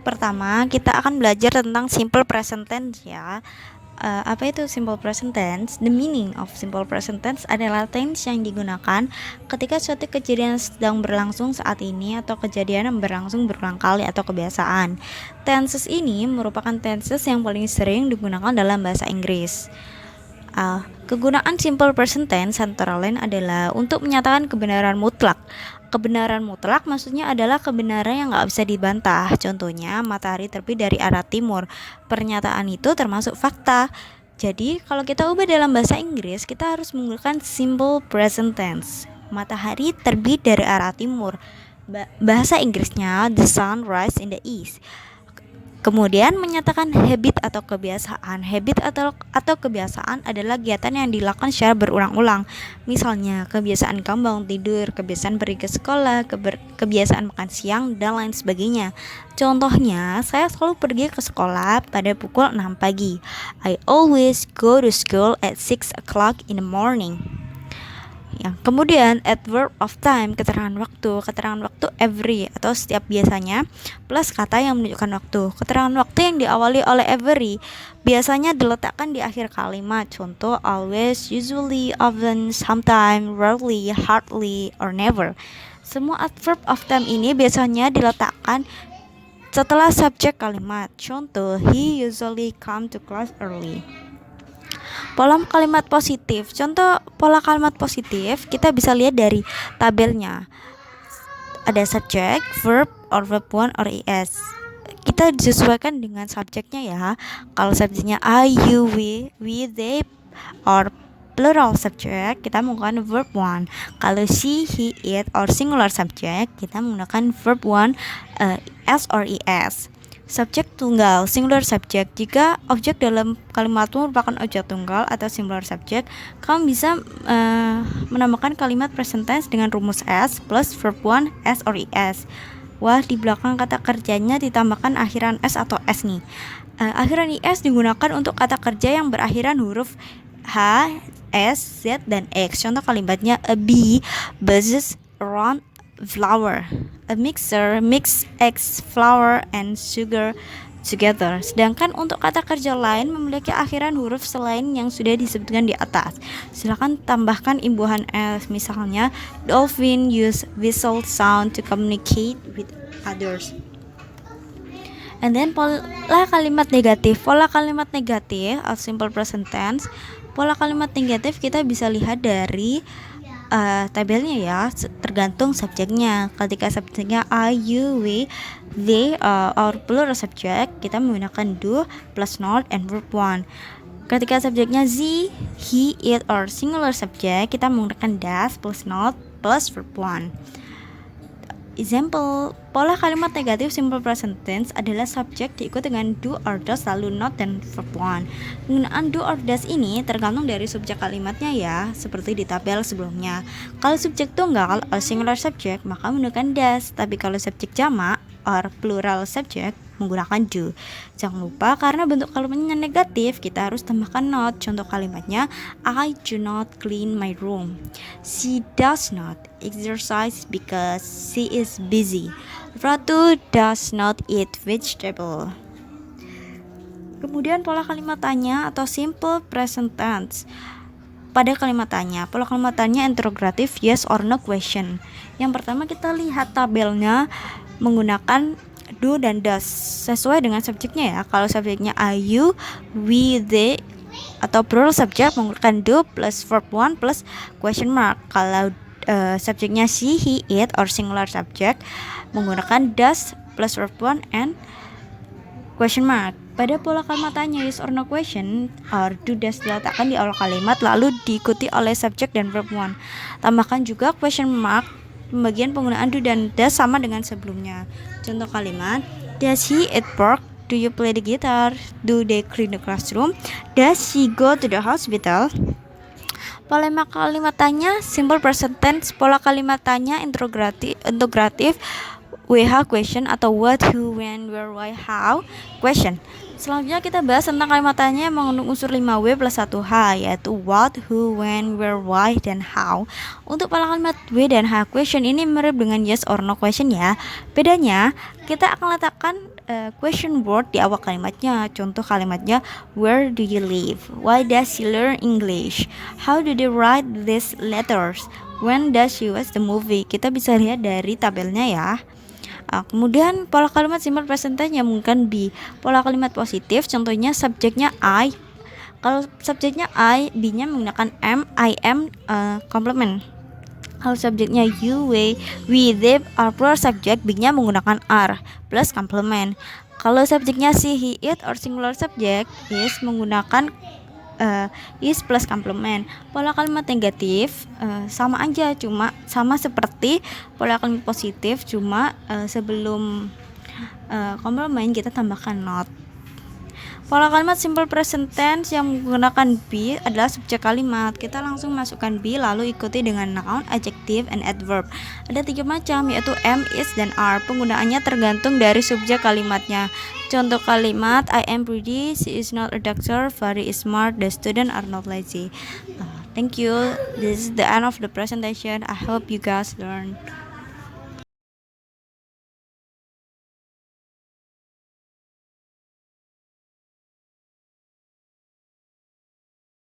pertama kita akan belajar tentang simple present tense ya. Apa itu simple present tense? The meaning of simple present tense adalah tense yang digunakan ketika suatu kejadian sedang berlangsung saat ini atau kejadian yang berlangsung berulang kali atau kebiasaan. Tenses ini merupakan tenses yang paling sering digunakan dalam bahasa Inggris. Kegunaan simple present tense antara lain adalah untuk menyatakan kebenaran mutlak. Kebenaran mutlak maksudnya adalah kebenaran yang nggak bisa dibantah. Contohnya, matahari terbit dari arah timur. Pernyataan itu termasuk fakta. Jadi, kalau kita ubah dalam bahasa Inggris, kita harus menggunakan simple present tense. Matahari terbit dari arah timur. Bahasa Inggrisnya, the sun rise in the east. Kemudian menyatakan habit atau kebiasaan. Habit atau kebiasaan adalah kegiatan yang dilakukan secara berulang-ulang. Misalnya kebiasaan kamu bangun tidur, kebiasaan pergi ke sekolah, kebiasaan makan siang, dan lain sebagainya. Contohnya, saya selalu pergi ke sekolah pada pukul 6 pagi. I always go to school at 6 o'clock in the morning. Kemudian adverb of time, keterangan waktu every atau setiap biasanya plus kata yang menunjukkan waktu. Keterangan waktu yang diawali oleh every biasanya diletakkan di akhir kalimat. Contoh always, usually, often, sometime, rarely, hardly, or never. Semua adverb of time ini biasanya diletakkan setelah subjek kalimat. Contoh, he usually come to class early. Pola kalimat positif. Contoh pola kalimat positif kita bisa lihat dari tabelnya. Ada subjek, verb, or verb 1 or es. Kita disesuaikan dengan subjeknya ya. Kalau subjeknya I, you, we, they, or plural subject, kita menggunakan verb 1. Kalau she, he, it, or singular subject, kita menggunakan verb 1 s or es. Subjek tunggal, singular subject. Jika objek dalam kalimat merupakan objek tunggal atau singular subject, kamu bisa menambahkan kalimat present tense dengan rumus S plus verb 1 S or es. Wah, di belakang kata kerjanya ditambahkan akhiran S atau S nih. Akhiran IS digunakan untuk kata kerja yang berakhiran huruf H, S, Z, dan X. Contoh kalimatnya a bee buzzes around flour. A mixer mix eggs, flour, and sugar together. Sedangkan untuk kata kerja lain memiliki akhiran huruf selain yang sudah disebutkan di atas. Silakan tambahkan imbuhan s. Misalnya, dolphin use whistle sound to communicate with others. And then pola kalimat negatif. Pola kalimat negatif atau simple present tense. Pola kalimat negatif kita bisa lihat dari tabelnya ya, tergantung subjeknya. Ketika subjeknya I, you, we, they, or plural subject, kita menggunakan do plus not and verb 1. Ketika subjeknya ze, he, it, or singular subject, kita menggunakan does plus not plus verb 1. Example, pola kalimat negatif simple present tense adalah subjek diikuti dengan do or does lalu not dan verb 1. Penggunaan do or does ini tergantung dari subjek kalimatnya ya, seperti di tabel sebelumnya. Kalau subjek tunggal or singular subject maka menggunakan does, tapi kalau subjek jamak or plural subject menggunakan do. Jangan lupa karena bentuk kalimatnya negatif, kita harus tambahkan not. Contoh kalimatnya, I do not clean my room. She does not exercise because she is busy. Ratu does not eat vegetable. Kemudian pola kalimat tanya atau simple present tense. Pada kalimat tanya, pola kalimat tanya interrogatif yes or no question. Yang pertama kita lihat tabelnya menggunakan do dan does sesuai dengan subjeknya ya. Kalau subjeknya I, you, we, they, atau plural subject menggunakan do plus verb 1 plus question mark. Kalau subjeknya she, he, it, or singular subject menggunakan does plus verb 1 and question mark. Pada pola kalimat tanya yes or no question or do does diletakkan di awal kalimat lalu diikuti oleh subjek dan verb 1. Tambahkan juga question mark. Pembagian penggunaan do dan does sama dengan sebelumnya. Contoh kalimat, does he eat pork? Do you play the guitar? Do they clean the classroom? Does she go to the hospital? Pola kalimat tanya simple present tense. Pola kalimat tanya interrogatif WH question atau what, who, when, where, why, how question. Selanjutnya kita bahas tentang kalimat tanya yang mengandung unsur 5W plus 1H, yaitu what, who, when, where, why, dan how. Untuk pola kalimat W dan H question ini mirip dengan yes or no question ya. Bedanya, kita akan letakkan question word di awal kalimatnya. Contoh kalimatnya, where do you live? Why does she learn English? How do they write these letters? When does she watch the movie? Kita bisa lihat dari tabelnya ya. Kemudian pola kalimat simple present tense yang menggunakan be. Pola kalimat positif, contohnya subjeknya I. Kalau subjeknya I, be-nya menggunakan am, I am, complement. Kalau subjeknya you, we, they, are plural subject, be-nya menggunakan are plus complement. Kalau subjeknya she, he, it, or singular subject, is menggunakan is plus complement. Pola kalimat negatif sama aja, cuma sama seperti pola kalimat positif, cuma sebelum complement kita tambahkan not. Pola kalimat simple present tense yang menggunakan be adalah subjek kalimat. Kita langsung masukkan be lalu ikuti dengan noun, adjective, and adverb. Ada 3 macam, yaitu am, is, dan are. Penggunaannya tergantung dari subjek kalimatnya. Contoh kalimat, I am pretty, she is not a doctor, very smart, the student are not lazy. Thank you. This is the end of the presentation. I hope you guys learned.